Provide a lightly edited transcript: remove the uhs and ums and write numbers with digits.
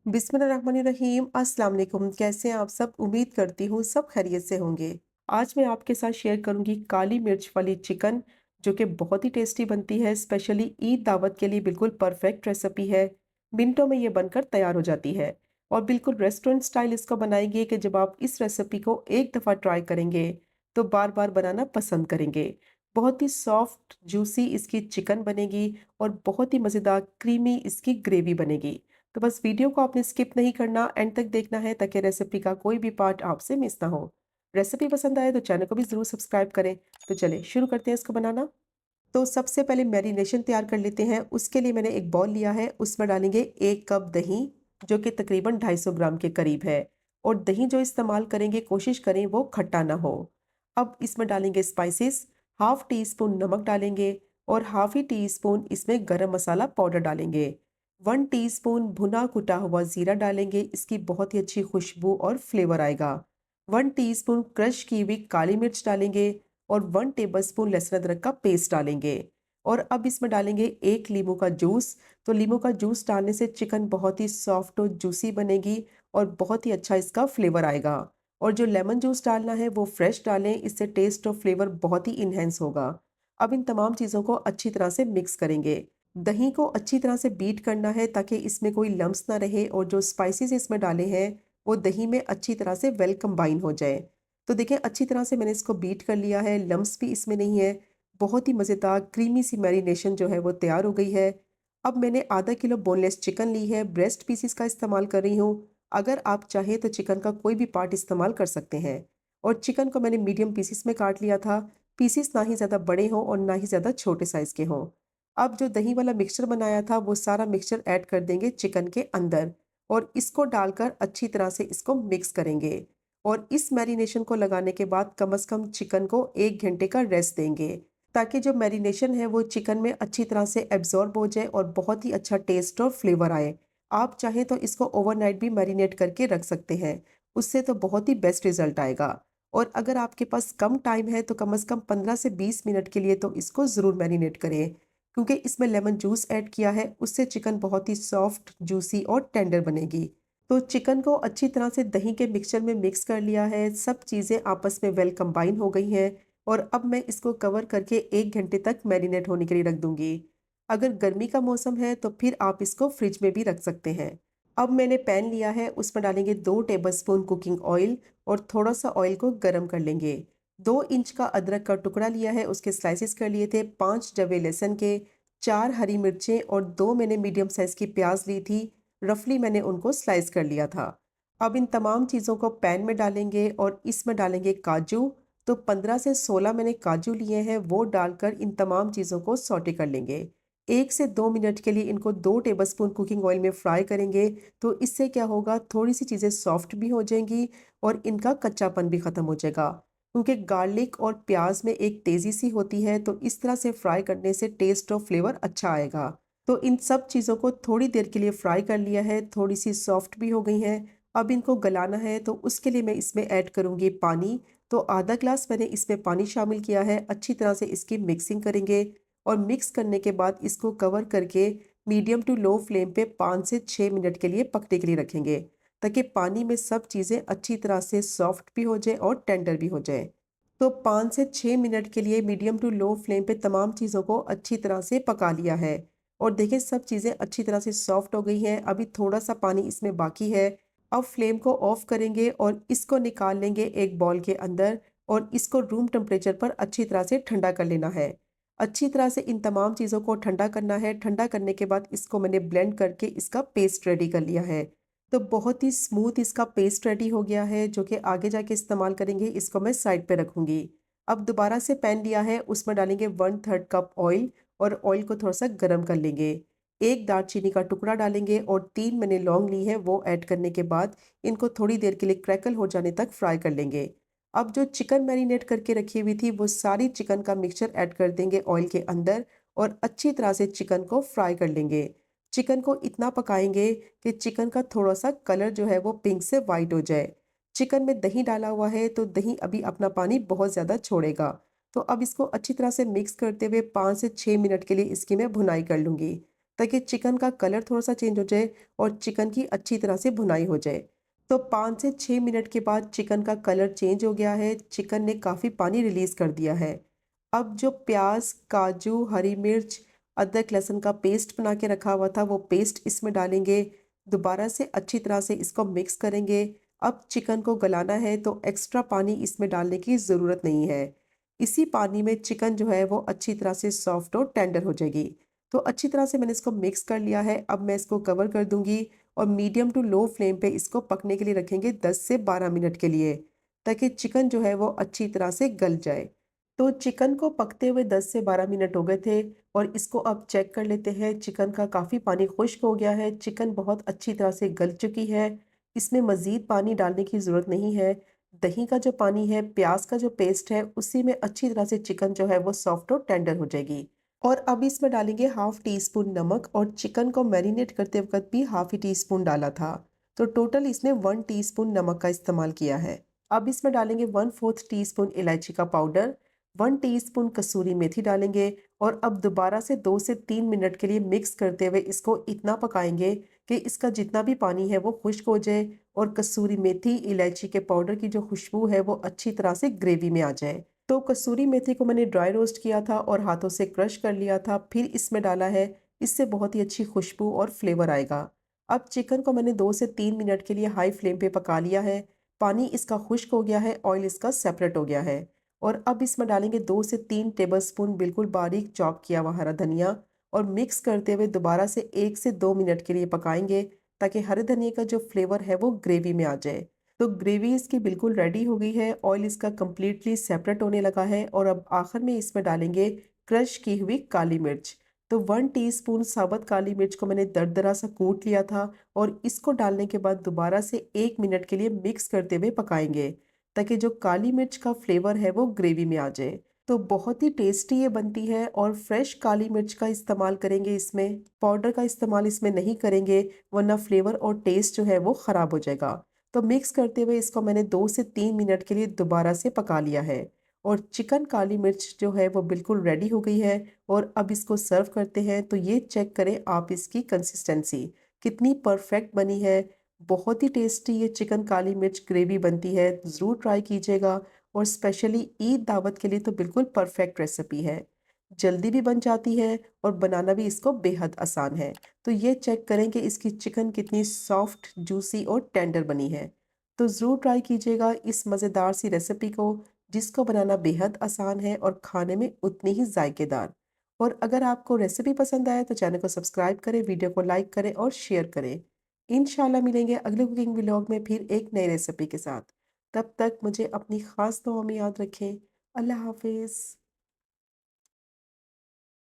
बिस्मिल्लाहिर्रहमानिर्रहीम। अस्सलाम वालेकुम। कैसे हैं आप सब? उम्मीद करती हूँ सब खैरियत से होंगे। आज मैं आपके साथ शेयर करूंगी काली मिर्च वाली चिकन, जो कि बहुत ही टेस्टी बनती है। स्पेशली ईद दावत के लिए बिल्कुल परफेक्ट रेसिपी है। मिनटों में ये बनकर तैयार हो जाती है और बिल्कुल रेस्टोरेंट स्टाइल इसको बनाएंगे कि जब आप इस रेसिपी को एक दफ़ा ट्राई करेंगे तो बार बार बनाना पसंद करेंगे। बहुत ही सॉफ्ट जूसी इसकी चिकन बनेगी और बहुत ही मज़ेदार क्रीमी इसकी ग्रेवी बनेगी। तो बस वीडियो को आपने स्किप नहीं करना, एंड तक देखना है ताकि रेसिपी का कोई भी पार्ट आपसे मिस ना हो। रेसिपी पसंद आए तो चैनल को भी ज़रूर सब्सक्राइब करें। तो चलिए शुरू करते हैं इसको बनाना। तो सबसे पहले मैरिनेशन तैयार कर लेते हैं। उसके लिए मैंने एक बॉल लिया है, उसमें डालेंगे 1 कप दही, जो कि तकरीबन 250 ग्राम के करीब है। और दही जो इस्तेमाल करेंगे कोशिश करें वो खट्टा ना हो। अब इसमें डालेंगे स्पाइसेस, हाफ टी स्पून नमक डालेंगे और हाफ ही टी स्पून इसमें गरम मसाला पाउडर डालेंगे। 1 टीस्पून भुना कुटा हुआ जीरा डालेंगे, इसकी बहुत ही अच्छी खुशबू और फ्लेवर आएगा। 1 टीस्पून क्रश की हुई काली मिर्च डालेंगे और 1 टेबलस्पून लहसुन अदरक का पेस्ट डालेंगे। और अब इसमें डालेंगे 1 नींबू का जूस। तो नींबू का जूस डालने से चिकन बहुत ही सॉफ्ट और जूसी बनेगी और बहुत ही अच्छा इसका फ्लेवर आएगा। और जो लेमन जूस डालना है वो फ्रेश डालें, इससे टेस्ट और फ्लेवर बहुत ही इन्हेंस होगा। अब इन तमाम चीज़ों को अच्छी तरह से मिक्स करेंगे। दही को अच्छी तरह से बीट करना है ताकि इसमें कोई लम्स ना रहे और जो स्पाइसेस इसमें डाले हैं वो दही में अच्छी तरह से वेल कंबाइन हो जाए। तो देखिए अच्छी तरह से मैंने इसको बीट कर लिया है, लम्स भी इसमें नहीं है। बहुत ही मज़ेदार क्रीमी सी मैरिनेशन जो है वो तैयार हो गई है। अब मैंने आधा किलो बोनलेस चिकन ली है, ब्रेस्ट पीसेस का इस्तेमाल कर रही हूँ। अगर आप चाहें तो चिकन का कोई भी पार्ट इस्तेमाल कर सकते हैं। और चिकन को मैंने मीडियम पीसेस में काट लिया था। पीसेस ना ही ज़्यादा बड़े हों और ना ही ज़्यादा छोटे साइज़ के हों। अब जो दही वाला मिक्सचर बनाया था वो सारा मिक्सचर ऐड कर देंगे चिकन के अंदर और इसको डालकर अच्छी तरह से इसको मिक्स करेंगे। और इस मैरिनेशन को लगाने के बाद कम से कम चिकन को 1 घंटे का रेस्ट देंगे, ताकि जो मैरिनेशन है वो चिकन में अच्छी तरह से एब्जॉर्ब हो जाए और बहुत ही अच्छा टेस्ट और फ्लेवर आए। आप चाहें तो इसको ओवरनाइट भी मैरिनेट करके रख सकते हैं, उससे तो बहुत ही बेस्ट रिजल्ट आएगा। और अगर आपके पास कम टाइम है तो कम से कम 15 से 20 मिनट के लिए तो इसको ज़रूर मैरिनेट करें, क्योंकि इसमें लेमन जूस ऐड किया है, उससे चिकन बहुत ही सॉफ्ट, जूसी और टेंडर बनेगी। तो चिकन को अच्छी तरह से दही के मिक्सचर में मिक्स कर लिया है, सब चीज़ें आपस में वेल कंबाइन हो गई हैं। और अब मैं इसको कवर करके 1 घंटे तक मैरिनेट होने के लिए रख दूंगी। अगर गर्मी का मौसम है तो फिर आप इसको फ्रिज में भी रख सकते हैं। अब मैंने पैन लिया है, उसमें डालेंगे 2 टेबलस्पून कुकिंग ऑयल और थोड़ा सा ऑयल को गर्म कर लेंगे। 2 इंच का अदरक का टुकड़ा लिया है, उसके स्लाइसेस कर लिए थे, 5 जवे लहसुन के, 4 हरी मिर्चें और 2 मैंने मीडियम साइज़ की प्याज ली थी। रफली मैंने उनको स्लाइस कर लिया था। अब इन तमाम चीज़ों को पैन में डालेंगे और इसमें डालेंगे काजू। तो 15 से 16 मैंने काजू लिए हैं, वो डालकर इन तमाम चीज़ों को सौटे कर लेंगे। 1 से 2 मिनट के लिए इनको 2 टेबलस्पून कुकिंग ऑयल में फ्राई करेंगे। तो इससे क्या होगा, थोड़ी सी चीज़ें सॉफ्ट भी हो जाएंगी और इनका कच्चापन भी ख़त्म हो जाएगा, क्योंकि गार्लिक और प्याज में एक तेज़ी सी होती है। तो इस तरह से फ्राई करने से टेस्ट और फ्लेवर अच्छा आएगा। तो इन सब चीज़ों को थोड़ी देर के लिए फ्राई कर लिया है, थोड़ी सी सॉफ्ट भी हो गई हैं। अब इनको गलाना है तो उसके लिए मैं इसमें ऐड करूँगी पानी। तो आधा ग्लास मैंने इसमें पानी शामिल किया है। अच्छी तरह से इसकी मिक्सिंग करेंगे और मिक्स करने के बाद इसको कवर करके मीडियम टू लो फ्लेम पे 5 से 6 मिनट के लिए पकने के लिए रखेंगे, ताकि पानी में सब चीज़ें अच्छी तरह से सॉफ्ट भी हो जाए और टेंडर भी हो जाए। तो 5 से 6 मिनट के लिए मीडियम टू लो फ्लेम पे तमाम चीज़ों को अच्छी तरह से पका लिया है। और देखिए सब चीज़ें अच्छी तरह से सॉफ्ट हो गई हैं। अभी थोड़ा सा पानी इसमें बाकी है। अब फ्लेम को ऑफ करेंगे और इसको निकाल लेंगे एक बॉल के अंदर और इसको रूम टेम्परेचर पर अच्छी तरह से ठंडा कर लेना है। अच्छी तरह से इन तमाम चीज़ों को ठंडा करना है। ठंडा करने के बाद इसको मैंने ब्लेंड करके इसका पेस्ट रेडी कर लिया है। तो बहुत ही स्मूथ इसका पेस्ट रेडी हो गया है, जो कि आगे जाके इस्तेमाल करेंगे। इसको मैं साइड पे रखूंगी। अब दोबारा से पैन लिया है, उसमें डालेंगे 1/3 कप ऑयल और ऑयल को थोड़ा सा गर्म कर लेंगे। एक दालचीनी का टुकड़ा डालेंगे और 3 मैंने लौंग ली है, वो ऐड करने के बाद इनको थोड़ी देर के लिए क्रैकल हो जाने तक फ्राई कर लेंगे। अब जो चिकन मैरिनेट करके रखी हुई थी वो सारी चिकन का मिक्सचर ऐड कर देंगे ऑयल के अंदर और अच्छी तरह से चिकन को फ्राई कर लेंगे। चिकन को इतना पकाएंगे कि चिकन का थोड़ा सा कलर जो है वो पिंक से वाइट हो जाए। चिकन में दही डाला हुआ है तो दही अभी अपना पानी बहुत ज़्यादा छोड़ेगा। तो अब इसको अच्छी तरह से मिक्स करते हुए 5 से 6 मिनट के लिए इसकी मैं भुनाई कर लूँगी। ताकि चिकन का कलर थोड़ा-सा चेंज हो जाए और चिकन की अच्छी तरह से भुनाई हो जाए। तो 5 से 6 मिनट के बाद चिकन का कलर चेंज हो गया है, चिकन ने काफ़ी पानी रिलीज़ कर दिया है। अब जो प्याज़, काजू, हरी मिर्च, अदरक, लहसुन का पेस्ट बना के रखा हुआ था, वो पेस्ट इसमें डालेंगे। दोबारा से अच्छी तरह से इसको मिक्स करेंगे। अब चिकन को गलाना है तो एक्स्ट्रा पानी इसमें डालने की ज़रूरत नहीं है। इसी पानी में चिकन जो है वो अच्छी तरह से सॉफ्ट और टेंडर हो जाएगी। तो अच्छी तरह से मैंने इसको मिक्स कर लिया है। अब मैं इसको कवर कर दूँगी और मीडियम टू लो फ्लेम पे इसको पकने के लिए रखेंगे 10 से 12 मिनट के लिए, ताकि चिकन जो है वो अच्छी तरह से गल जाए। तो चिकन को पकते हुए 10 से 12 मिनट हो गए थे और इसको अब चेक कर लेते हैं। चिकन का काफ़ी पानी खुश्क हो गया है, चिकन बहुत अच्छी तरह से गल चुकी है। इसमें मज़ीद पानी डालने की ज़रूरत नहीं है। दही का जो पानी है, प्याज़ का जो पेस्ट है, उसी में अच्छी तरह से चिकन जो है वो सॉफ्ट और टेंडर हो जाएगी। और अब इसमें डालेंगे हाफ़ टी स्पून नमक और चिकन को मैरिनेट करते वक़्त भी हाफ़ ही टी स्पून डाला था। तो टोटल इसमें 1 टीस्पून नमक का इस्तेमाल किया है। अब इसमें डालेंगे 1/4 टीस्पून इलायची का पाउडर, 1 टीस्पून कसूरी मेथी डालेंगे और अब दोबारा से 2 से 3 मिनट के लिए मिक्स करते हुए इसको इतना पकाएँगे कि इसका जितना भी पानी है वो खुश्क हो जाए और कसूरी मेथी, इलायची के पाउडर की जो खुशबू है वो अच्छी तरह से ग्रेवी में आ जाए। तो कसूरी मेथी को मैंने ड्राई रोस्ट किया था और हाथों से क्रश कर लिया था, फिर इसमें डाला है। इससे बहुत ही अच्छी खुशबू और फ्लेवर आएगा। अब चिकन को मैंने 2 से 3 मिनट के लिए हाई फ्लेम पे पका लिया है। पानी इसका खुश्क हो गया है, ऑयल इसका सेपरेट हो गया है और अब इसमें डालेंगे 2 से 3 टेबलस्पून बिल्कुल बारीक चॉप किया हुआ हरा धनिया और मिक्स करते हुए दोबारा से 1 से 2 मिनट के लिए पकाएंगे, ताकि हरे धनिया का जो फ्लेवर है वो ग्रेवी में आ जाए। तो ग्रेवी इसकी बिल्कुल रेडी हो गई है, ऑयल इसका कंप्लीटली सेपरेट होने लगा है और अब आखिर में इसमें डालेंगे क्रश की हुई काली मिर्च। तो 1 टीस्पून साबुत काली मिर्च को मैंने दरदरा सा कूट लिया था और इसको डालने के बाद दोबारा से 1 मिनट के लिए मिक्स करते हुए पकाएंगे, ताकि जो काली मिर्च का फ्लेवर है वो ग्रेवी में आ जाए। तो बहुत ही टेस्टी ये बनती है और फ्रेश काली मिर्च का इस्तेमाल करेंगे इसमें, पाउडर का इस्तेमाल इसमें नहीं करेंगे, वरना फ्लेवर और टेस्ट जो है वो ख़राब हो जाएगा। तो मिक्स करते हुए इसको मैंने 2 से 3 मिनट के लिए दोबारा से पका लिया है और चिकन काली मिर्च जो है वो बिल्कुल रेडी हो गई है और अब इसको सर्व करते हैं। तो ये चेक करें आप इसकी कंसिस्टेंसी कितनी परफेक्ट बनी है। बहुत ही टेस्टी ये चिकन काली मिर्च ग्रेवी बनती है, ज़रूर ट्राई कीजिएगा और स्पेशली ईद दावत के लिए तो बिल्कुल परफेक्ट रेसिपी है। जल्दी भी बन जाती है और बनाना भी इसको बेहद आसान है। तो ये चेक करें कि इसकी चिकन कितनी सॉफ्ट, जूसी और टेंडर बनी है। तो ज़रूर ट्राई कीजिएगा इस मज़ेदार सी रेसिपी को, जिसको बनाना बेहद आसान है और खाने में उतनी ही जायकेदार। और अगर आपको रेसिपी पसंद आए तो चैनल को सब्सक्राइब करें, वीडियो को लाइक करें और शेयर करें। इंशाल्लाह मिलेंगे अगले कुकिंग व्लॉग में फिर एक नई रेसिपी के साथ। तब तक मुझे अपनी ख़ास दुआ में याद रखें। अल्लाह हाफ़िज़।